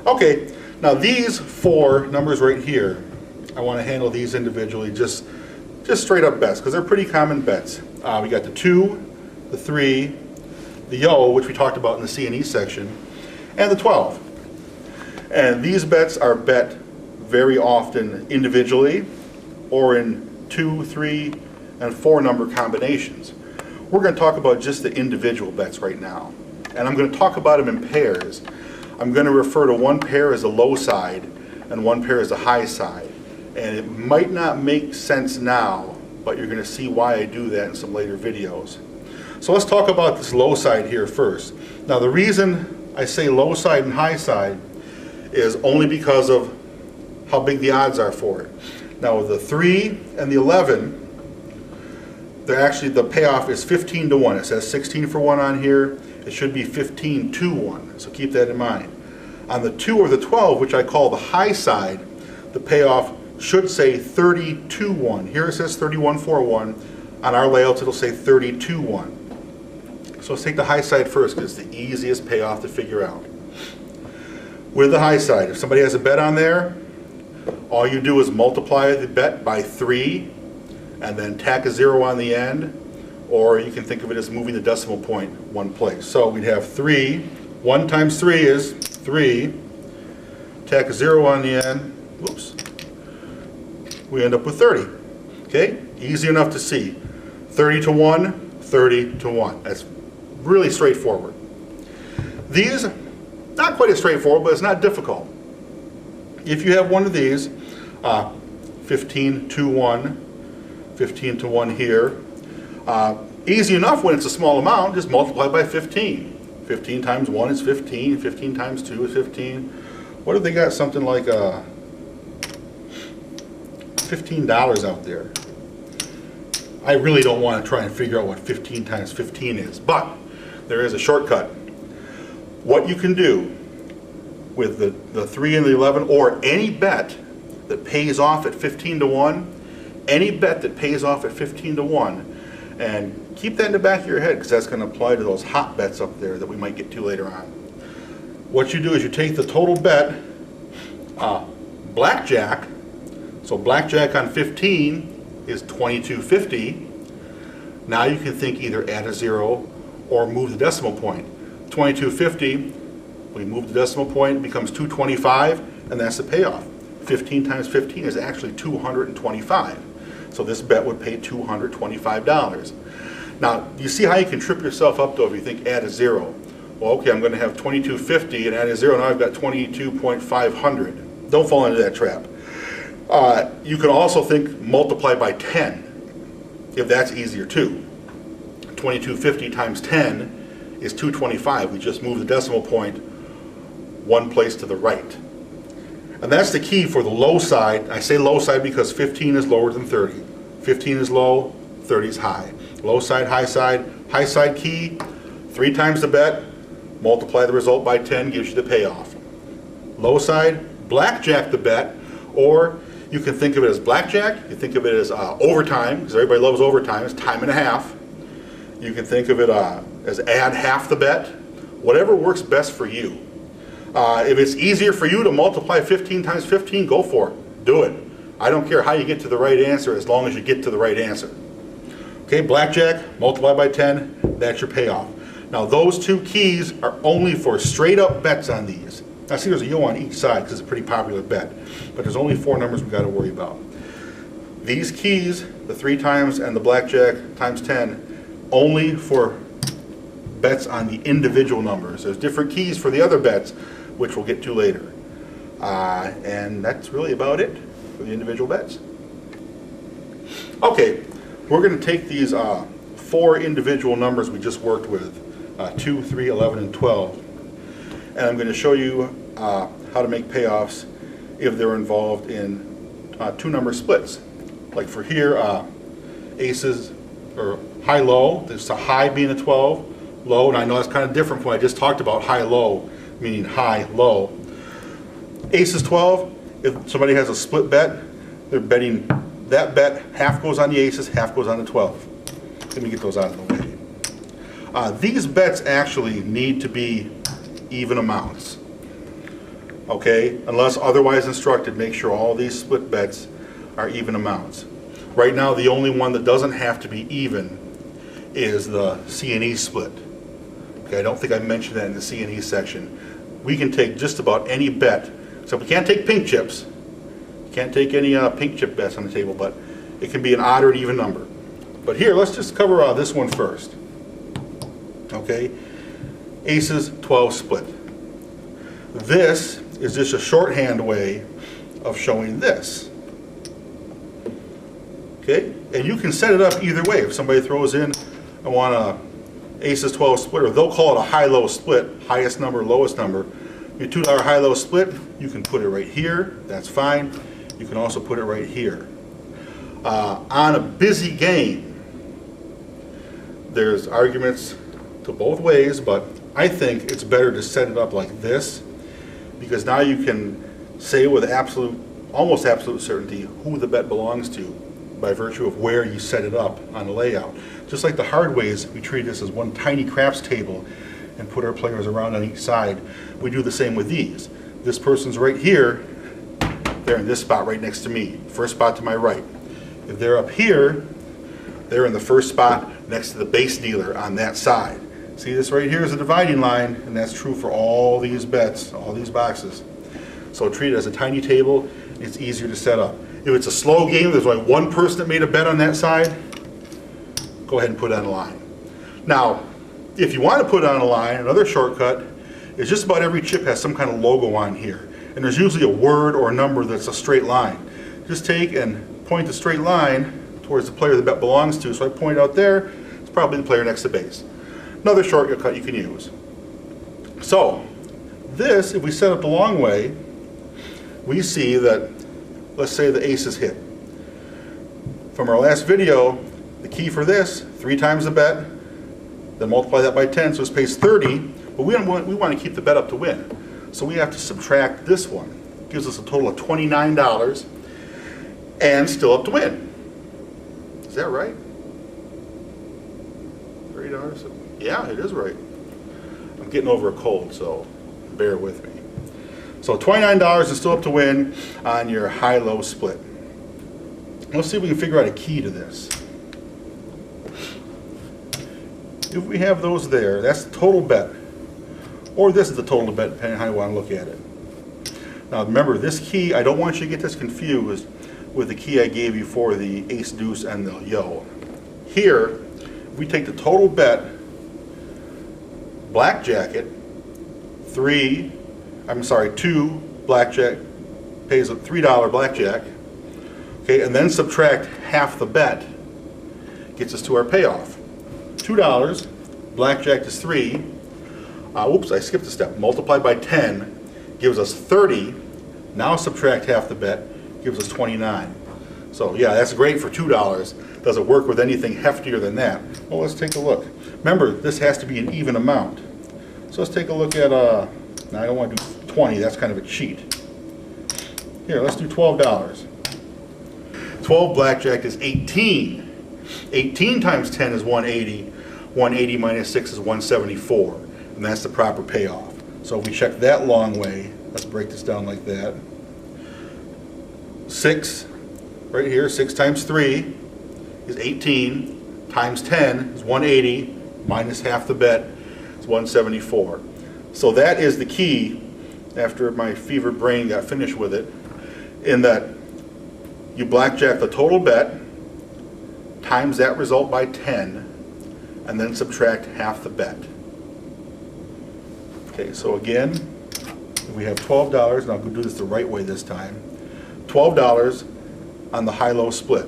Okay, now these four numbers right here, I want to handle these individually, just straight up bets, because they're pretty common bets. We got the 2, the 3, the yo, which we talked about in the C&E section, and the 12. And these bets are bet very often individually or in 2, 3, and 4 number combinations. We're going to talk about just the individual bets right now. And I'm going to talk about them in pairs. I'm going to refer to one pair as the low side and one pair as the high side. And it might not make sense now, but you're going to see why I do that in some later videos. So let's talk about this low side here first. Now the reason I say low side and high side is only because of how big the odds are for it. Now the 3 and the 11, they're actually, the payoff is 15 to 1. It says 16 for 1 on here. It should be 15 to 1, so keep that in mind. On the 2 or the 12, which I call the high side, the payoff should say 30 to 1. Here it says 31 for 1. On our layouts it'll say 30 to 1. So let's take the high side first, because it's the easiest payoff to figure out. With the high side, if somebody has a bet on there, all you do is multiply the bet by 3 and then tack a 0 on the end, or you can think of it as moving the decimal point one place. So we'd have 3, 1 times 3 is 3, tack a 0 on the end, whoops, we end up with 30. Okay, easy enough to see. 30 to 1, 30 to 1. That's really straightforward. These, not quite as straightforward, but it's not difficult. If you have one of these, 15 to 1, 15 to 1 here, easy enough when it's a small amount, just multiply by 15. 15 times 1 is 15, 15 times 2 is 15. What if they got something like $15 out there? I really don't want to try and figure out what 15 times 15 is, but there is a shortcut. What you can do with the 3 and the 11, or any bet that pays off at 15 to 1, any bet that pays off at 15 to 1, and keep that in the back of your head, because that's going to apply to those hot bets up there that we might get to later on. What you do is you take the total bet, blackjack, so blackjack on 15 is $22.50. Now you can think either add a 0 or move the decimal point. $22.50, we move the decimal point, it becomes $2.25, and that's the payoff. 15 times 15 is actually $225. So this bet would pay $225. Now, you see how you can trip yourself up though if you think add a 0. Well, okay, I'm going to have $22.50 and add a 0, now I've got $22.500. Don't fall into that trap. You can also think multiply by 10, if that's easier too. $22.50 times 10 is $225. We just move the decimal point one place to the right. And that's the key for the low side. I say low side because 15 is lower than 30. 15 is low, 30 is high. Low side, high side key, 3 times the bet, multiply the result by 10, gives you the payoff. Low side, blackjack the bet, or you can think of it as blackjack, you think of it as overtime, because everybody loves overtime, it's time and a half. You can think of it as add half the bet, whatever works best for you. If it's easier for you to multiply 15 times 15, go for it. Do it. I don't care how you get to the right answer as long as you get to the right answer. Okay, blackjack, multiply by 10, that's your payoff. Now those two keys are only for straight up bets on these. Now see, there's a yo on each side because it's a pretty popular bet, but there's only 4 numbers we've got to worry about. These keys, the 3 times and the blackjack times 10, only for bets on the individual numbers. There's different keys for the other bets, which we'll get to later. And that's really about it for the individual bets. Okay, we're going to take these 4 individual numbers we just worked with, 2, 3, 11, and 12, and I'm going to show you how to make payoffs if they're involved in 2-number splits. Like for here, aces, or high-low, there's a high being a 12, low, and I know that's kind of different from what I just talked about, high-low, meaning high-low. Ace is 12, if somebody has a split bet, they're betting that bet, half goes on the aces, half goes on the 12. Let me get those out of the way. These bets actually need to be even amounts. Okay, unless otherwise instructed, make sure all these split bets are even amounts. Right now, the only one that doesn't have to be even is the C&E split. Okay, I don't think I mentioned that in the C&E section. We can take just about any bet, except we can't take pink chips. You can't take any pink chip bets on the table, but it can be an odd or an even number. But here, let's just cover this one first. Okay, aces 12 split. This is just a shorthand way of showing this. Okay, and you can set it up either way. If somebody throws in, I want a aces 12 split, or they'll call it a high-low split, highest number, lowest number. Your $2 high-low split, you can put it right here, that's fine. You can also put it right here. On a busy game, there's arguments to both ways, but I think it's better to set it up like this, because now you can say with almost absolute certainty who the bet belongs to by virtue of where you set it up on the layout. Just like the hard ways, we treat this as one tiny craps table and put our players around on each side. We do the same with these. This person's right here, they're in this spot right next to me, first spot to my right. If they're up here, they're in the first spot next to the base dealer on that side. See, this right here is a dividing line, and that's true for all these bets, all these boxes. So treat it as a tiny table, it's easier to set up. If it's a slow game, there's only one person that made a bet on that side, go ahead and put it on a line. Now, if you want to put it on a line, another shortcut is just about every chip has some kind of logo on here. And there's usually a word or a number that's a straight line. Just take and point the straight line towards the player the bet belongs to. So I point out there, it's probably the player next to base. Another shortcut you can use. So this, if we set up the long way, we see that, let's say the ace is hit. From our last video, the key for this, 3 times the bet, then multiply that by 10, so this pays 30, but we want to keep the bet up to win. So we have to subtract this one. It gives us a total of $29 and still up to win. Is that right? $30? Yeah, it is right. I'm getting over a cold, so bear with me. So $29 is still up to win on your high-low split. Let's see if we can figure out a key to this. If we have those there, that's the total bet. Or this is the total bet, depending on how you want to look at it. Now remember, this key, I don't want you to get this confused with the key I gave you for the ace deuce and the yo. Here, if we take the total bet, black jacket, 2 blackjack pays a $3 blackjack, okay, and then subtract half the bet, gets us to our payoff. $2, blackjack is 3. Oops, I skipped a step. Multiplied by 10 gives us 30. Now subtract half the bet, gives us 29. So yeah, that's great for $2. Does it work with anything heftier than that? Well, let's take a look. Remember, this has to be an even amount. So let's take a look at, now I don't want to do 20, that's kind of a cheat. Here, let's do $12. 12 blackjack is 18. 18 times 10 is 180. 180 minus 6 is 174. And that's the proper payoff. So if we check that long way, let's break this down like that. 6, right here, 6 times 3 is 18, times 10 is 180, minus half the bet is 174. So that is the key, after my fevered brain got finished with it, in that you blackjack the total bet, times that result by 10, and then subtract half the bet. Okay, so again, if we have $12, and I'll go do this the right way this time, $12 on the high-low split.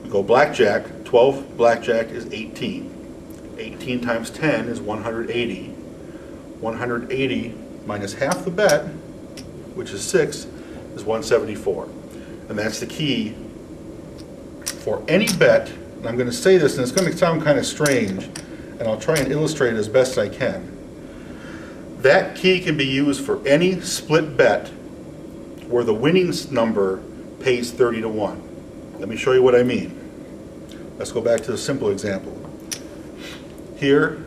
We go blackjack, 12 blackjack is 18. 18 times 10 is 180. 180 minus half the bet, which is 6, is 174. And that's the key for any bet. And I'm going to say this, and it's going to sound kind of strange, and I'll try and illustrate it as best I can. That key can be used for any split bet where the winning number pays 30 to 1. Let me show you what I mean. Let's go back to the simple example. Here,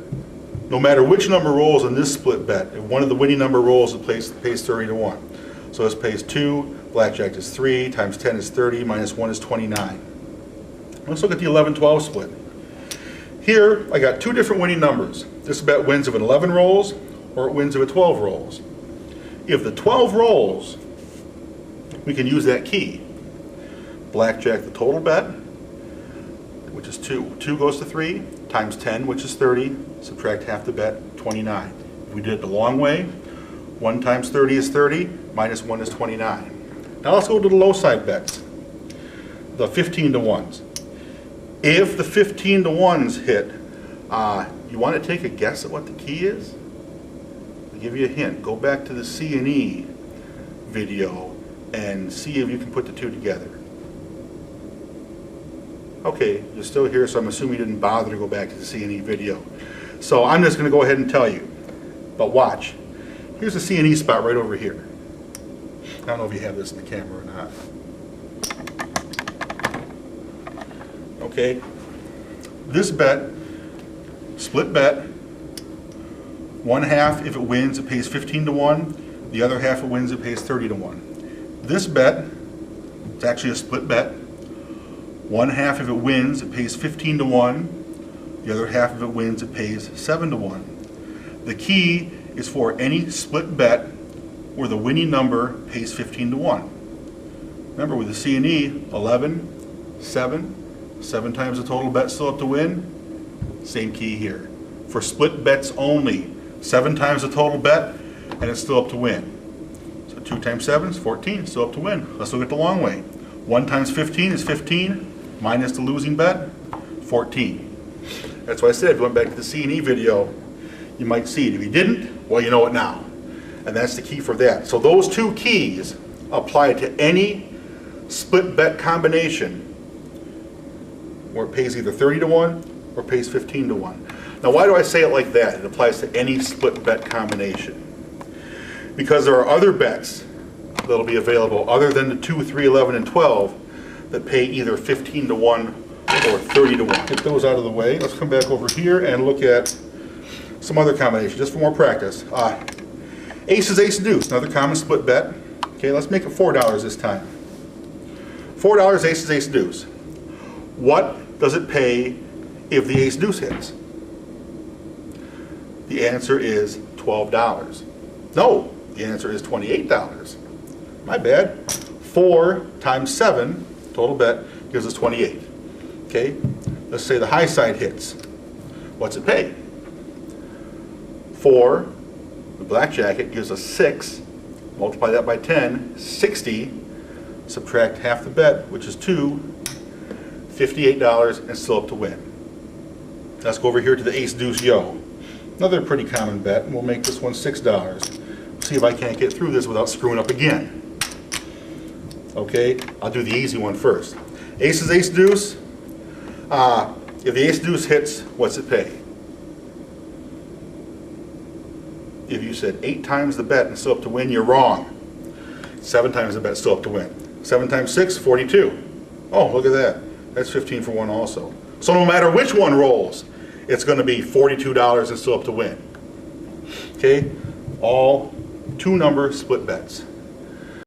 no matter which number rolls in this split bet, if one of the winning number rolls, it pays 30 to 1. So this pays 2, blackjack is 3, times 10 is 30, minus 1 is 29. Let's look at the 11-12 split. Here, I got two different winning numbers. This bet wins if an 11 rolls, or it wins if a 12 rolls. If the 12 rolls, we can use that key. Blackjack, the total bet, which is 2. 2 goes to 3, times 10, which is 30, subtract half the bet, 29. If we did it the long way, 1 times 30 is 30, minus 1 is 29. Now let's go to the low side bets, the 15 to 1s. If the 15 to 1s hit, you want to take a guess at what the key is? I'll give you a hint. Go back to the C&E video and see if you can put the two together. Okay, you're still here, so I'm assuming you didn't bother to go back to the C&E video. So I'm just going to go ahead and tell you. But watch. Here's a C&E spot right over here. I don't know if you have this in the camera or not. Okay, this bet, split bet, one half if it wins it pays 15 to 1, the other half it wins it pays 30 to 1. This bet, it's actually a split bet, one half if it wins it pays 15 to 1, the other half if it wins it pays 7 to 1. The key is for any split bet where the winning number pays 15 to 1. Remember with the C&E, 11, 7 times the total bet still up to win, same key here. For split bets only, 7 times the total bet and it's still up to win. So 2 times 7 is 14, still up to win. Let's look at the long way. 1 times 15 is 15, minus the losing bet, 14. That's why I said if you went back to the C&E video, you might see it. If you didn't, well, you know it now. And that's the key for that. So those two keys apply to any split bet combination where it pays either 30 to 1 or pays 15 to 1. Now why do I say it like that? It applies to any split bet combination. Because there are other bets that'll be available other than the 2, 3, 11, and 12 that pay either 15 to 1 or 30 to 1. Get those out of the way. Let's come back over here and look at some other combinations just for more practice. Aces, ace, deuce, another common split bet. Okay, let's make it $4 this time. $4 aces, ace, deuce. What does it pay if the ace deuce hits? The answer is $12. No, the answer is $28. My bad. 4 times 7, total bet, gives us 28. Okay, let's say the high side hits. What's it pay? 4, the blackjack, it gives us 6. Multiply that by 10, 60. Subtract half the bet, which is 2. $58 and still up to win. Let's go over here to the ace deuce yo. Another pretty common bet, and we'll make this one $6. See if I can't get through this without screwing up again. Okay, I'll do the easy one first. Aces, ace deuce. If the ace deuce hits, what's it pay? If you said 8 times the bet and still up to win, you're wrong. 7 times the bet, still up to win. 7 times 6, 42. Oh, look at that. That's 15 for 1 also. So no matter which one rolls, it's going to be $42 and still up to win. Okay? All 2-number split bets.